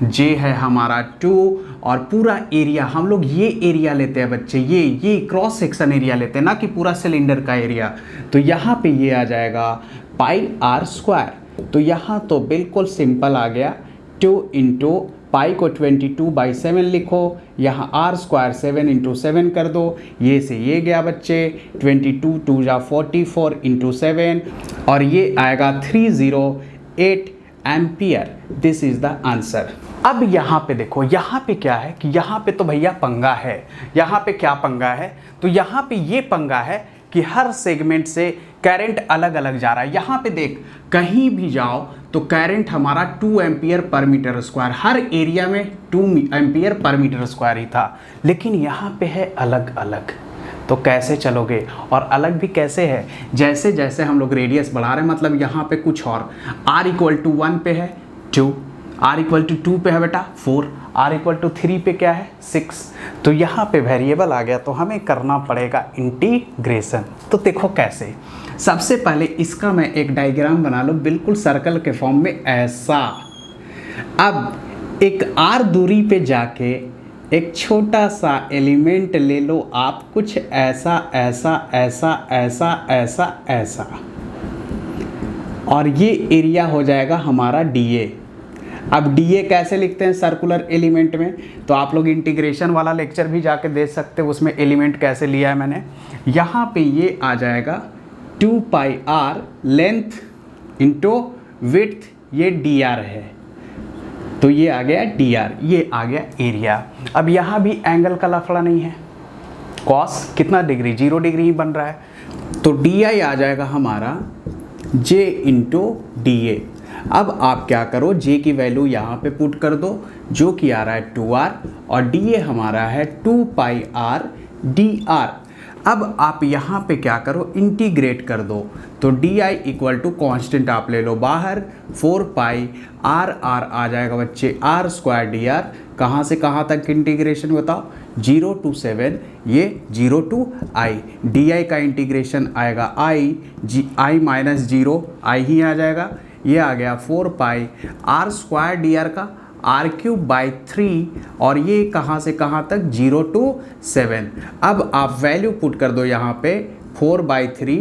जे है हमारा 2, और पूरा एरिया हम लोग ये एरिया लेते हैं बच्चे, ये क्रॉस सेक्शन एरिया लेते हैं ना कि पूरा सिलेंडर का एरिया, तो यहाँ पे ये आ जाएगा πr²। तो यहाँ तो बिल्कुल सिंपल आ गया, 2 × पाई को 22/7 लिखो, यहाँ r² 7 × 7 कर दो, ये से ये गया बच्चे, 22 2 = 44 × 7, और ये आएगा 308 ampere. This is the answer. अब यहाँ पे देखो, यहाँ पे क्या है कि यहाँ पे तो भैया पंगा है। यहाँ पे क्या पंगा है, तो यहाँ पे ये पंगा है कि हर सेगमेंट से करंट अलग अलग जा रहा है। यहाँ पे देख, कहीं भी जाओ तो करंट हमारा 2 एम्पियर पर मीटर स्क्वायर, हर एरिया में 2 एम्पियर पर मीटर स्क्वायर ही था, लेकिन यहाँ पे है अलग अलग। तो कैसे चलोगे, और अलग भी कैसे है, जैसे जैसे हम लोग रेडियस बढ़ा रहे हैं, मतलब यहाँ पे कुछ और, r = 1 पे है 2, r = 2 पे है बेटा 4, r = 3 पे क्या है 6, तो यहाँ पे वेरिएबल आ गया, तो हमें करना पड़ेगा इंटीग्रेशन। तो देखो कैसे, सबसे पहले इसका मैं एक डायग्राम बना लूँ बिल्कुल सर्कल के फॉर्म में ऐसा। अब एक r दूरी पे जाके एक छोटा सा एलिमेंट ले लो आप, कुछ ऐसा ऐसा ऐसा ऐसा ऐसा ऐसा, और ये एरिया हो जाएगा हमारा dA। अब dA कैसे लिखते हैं सर्कुलर एलिमेंट में, तो आप लोग इंटीग्रेशन वाला लेक्चर भी जाके देख सकते हो, उसमें एलिमेंट कैसे लिया है मैंने। यहाँ पे ये आ जाएगा 2πr लेंथ इंटू विड्थ, ये डी आर है, तो ये आ गया डी आर, ये आ गया एरिया। अब यहाँ भी एंगल का लफड़ा नहीं है, कॉस कितना डिग्री, 0 डिग्री ही बन रहा है, तो डी आई आ जाएगा हमारा जे इंटू डी ए। अब आप क्या करो, जे की वैल्यू यहाँ पे पुट कर दो, जो कि आ रहा है 2r, और डी ए हमारा है 2 पाई आर डी आर। अब आप यहाँ पे क्या करो, इंटीग्रेट कर दो, तो d I equal to constant आप ले लो बाहर, 4 पाई आर आर आ जाएगा बच्चे आर स्क्वायर डी आर। कहाँ से कहाँ तक इंटीग्रेशन बताओ, 0 to 7, ये 0 to i, डी आई का इंटीग्रेशन आएगा i माइनस 0, i ही आ जाएगा, ये आ गया 4 पाई आर स्क्वायर डी आर का आर क्यूब बाई 3, और ये कहाँ से कहाँ तक, 0 to 7। अब आप वैल्यू पुट कर दो यहाँ पे, 4/3,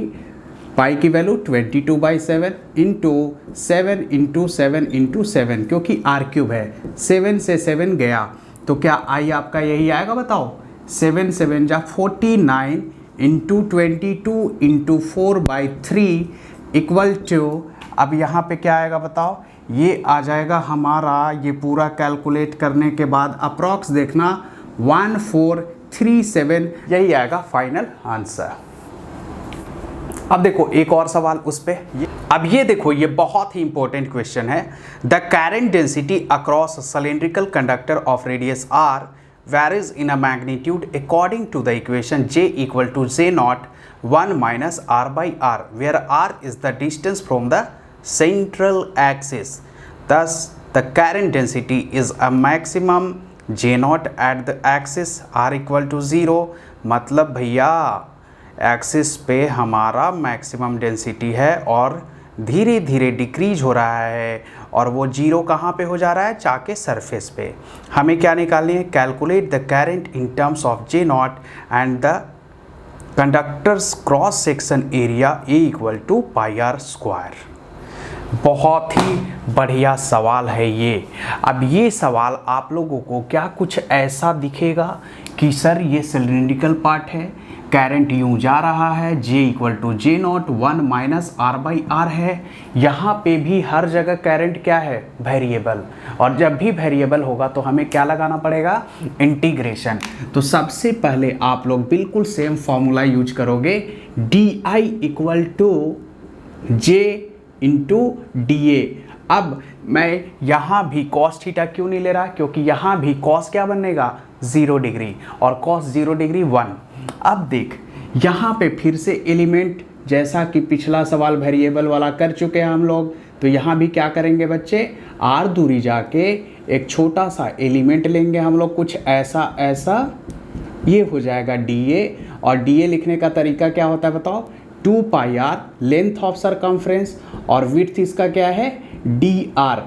पाई की वैल्यू 22/7 इंटू 7 इंटू 7 इंटू 7, क्योंकि आर क्यूब है, 7 से 7 गया तो क्या आई आपका यही आएगा बताओ, 7 7 जा 49 इंटू 22 इंटू 4/3 इक्वल टू, अब यहाँ पे क्या आएगा बताओ, ये आ जाएगा हमारा, ये पूरा कैलकुलेट करने के बाद अप्रॉक्स देखना 1437, यही आएगा फाइनल आंसर। अब देखो एक और सवाल उस पे, अब ये देखो, ये बहुत ही इंपॉर्टेंट क्वेश्चन है। The current density across cylindrical conductor of radius R varies in a magnitude according to the equation J equal to J naught 1 minus R by R, where R is the distance from the central axis. Thus, the current density is a maximum J naught at the axis R equal to 0. मतलब भैया axis पे हमारा maximum density है और धीरे धीरे decrease हो रहा है, और वो 0 कहाँ पे हो जा रहा है, चाके सरफेस पे। हमें क्या निकालनी है, calculate the current in terms of J not and the conductors cross section area A equal to pi R square. बहुत ही बढ़िया सवाल है ये। अब ये सवाल आप लोगों को क्या कुछ ऐसा दिखेगा कि सर ये सिलिंड्रिकल पार्ट है, करंट यूँ जा रहा है, J equal to J not 1 minus R by R है। यहाँ पे भी हर जगह करंट क्या है, वेरिएबल, और जब भी वेरिएबल होगा तो हमें क्या लगाना पड़ेगा, इंटीग्रेशन। तो सबसे पहले आप लोग बिल्कुल सेम फॉर्मूला यूज करोगे, d I equal to J into d A. अब मैं यहाँ भी कॉस थीटा क्यों नहीं ले रहा, क्योंकि यहाँ भी कॉस क्या बनेगा, 0 डिग्री, और कॉस 0 डिग्री 1। अब देख यहाँ पे फिर से एलिमेंट, जैसा कि पिछला सवाल वेरिएबल वाला कर चुके हैं हम लोग, तो यहाँ भी क्या करेंगे बच्चे, आर दूरी जाके एक छोटा सा एलिमेंट लेंगे हम लोग, कुछ ऐसा ऐसा, ये हो जाएगा डी ए। और डी ए लिखने का तरीका क्या होता है बताओ, 2 pi are length of circumference, और विड्थ इसका क्या है, डी आर,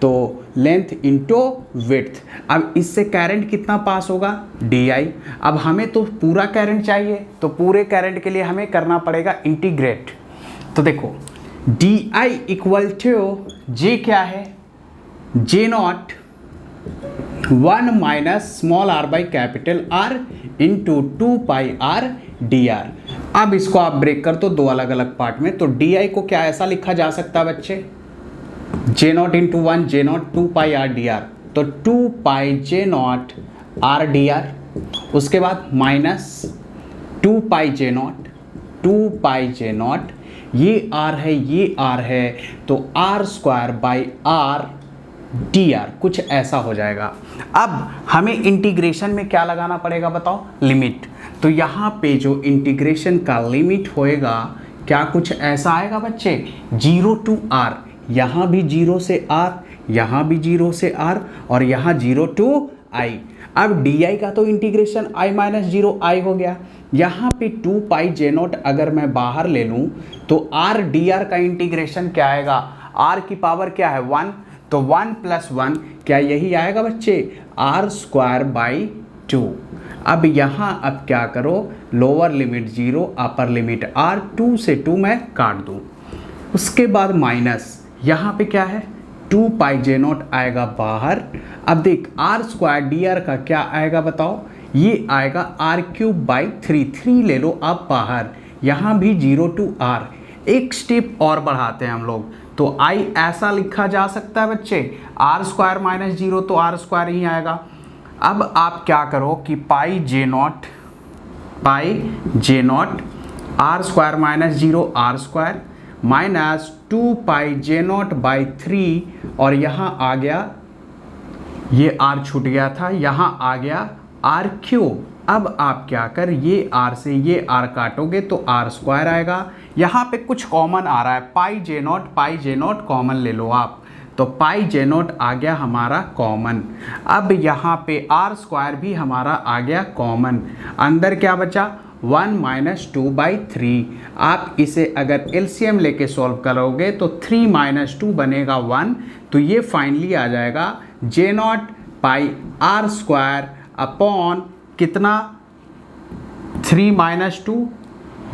तो लेंथ इंटू विड्थ। अब इससे करंट कितना पास होगा, डी आई। अब हमें तो पूरा करंट चाहिए, तो पूरे करंट के लिए हमें करना पड़ेगा इंटीग्रेट। तो देखो D I equal to J क्या है, J nought 1 minus small R by capital R into 2 pi R D R. अब इसको आप ब्रेक कर दो दो अलग अलग पार्ट में, तो डी आई को क्या ऐसा लिखा जा सकता है बच्चे, J not into 1 J not 2 pi R D R, तो 2 pi J not R D R, उसके बाद minus 2 pi J not, 2 pi J not, ये आर है ये आर है, तो R square by R D R, कुछ ऐसा हो जाएगा। अब हमें इंटीग्रेशन में क्या लगाना पड़ेगा बताओ, लिमिट। तो यहाँ पे जो इंटीग्रेशन का लिमिट होएगा क्या कुछ ऐसा आएगा बच्चे, 0 टू r, यहाँ भी 0 से r, यहाँ भी 0 से r, और यहाँ 0 टू i। अब डी का तो इंटीग्रेशन i माइनस 0 i हो गया। यहाँ पे 2 पाई J नॉट अगर मैं बाहर ले लूँ तो r डी आर का इंटीग्रेशन क्या आएगा, r की पावर क्या है 1, तो 1 प्लस 1 क्या यही आएगा बच्चे, आर स्क्वायर बाई 2। अब यहाँ अब क्या करो, lower limit 0 upper limit r, 2 से 2 मैं काट दूँ, उसके बाद माइनस यहाँ पे क्या है 2 पाई J नॉट आएगा बाहर। अब देख आर स्क्वायर डी आर का क्या आएगा बताओ, ये आएगा आर क्यूब बाई 3, 3 ले लो आप बाहर, यहाँ भी 0 टू r। एक स्टेप और बढ़ाते हैं हम लोग, तो आई ऐसा लिखा जा सकता है बच्चे, आर स्क्वायर माइनस जीरो तो आर स्क्वायर ही आएगा। अब आप क्या करो कि pi J nought R square minus zero R square minus 2 pi J nought by 3, और यहाँ आ गया, ये आर छूट गया था, यहाँ आ गया आर क्यूब। अब आप क्या कर, ये आर से ये आर काटोगे तो आर स्क्वायर आएगा। यहाँ पे कुछ कॉमन आ रहा है, पाई जे नॉट कॉमन ले लो आप, तो पाई जे नॉट आ गया हमारा कॉमन। अब यहाँ पे आर स्क्वायर भी हमारा आ गया कॉमन। अंदर क्या बचा, 1 माइनस 2/3। आप इसे अगर एलसीएम लेके सॉल्व करोगे तो 3 माइनस 2 बनेगा 1, तो ये फाइनली आ जाएगा J nought pi R square upon कितना, 3 माइनस 2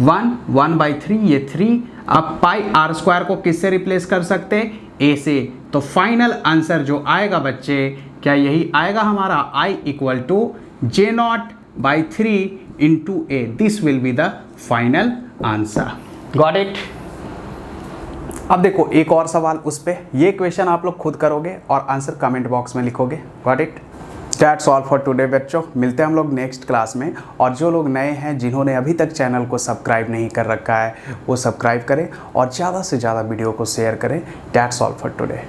1/3, ये 3। अब पाई आर स्क्वायर को किससे रिप्लेस कर सकते हैं, ए से। तो फाइनल आंसर जो आएगा बच्चे, क्या यही आएगा हमारा, I equal to J nought by 3 into A. This will be the final answer. Got it. अब देखो एक और सवाल उस पे, ये क्वेश्चन आप लोग खुद करोगे और आंसर कमेंट बॉक्स में लिखोगे। Got it. That's all for today बच्चों, मिलते हैं हम लोग नेक्स्ट क्लास में। और जो लोग नए हैं, जिन्होंने अभी तक चैनल को सब्सक्राइब नहीं कर रखा है, वो सब्सक्राइब करें और ज़्यादा से ज़्यादा वीडियो को शेयर करें। That's all for today.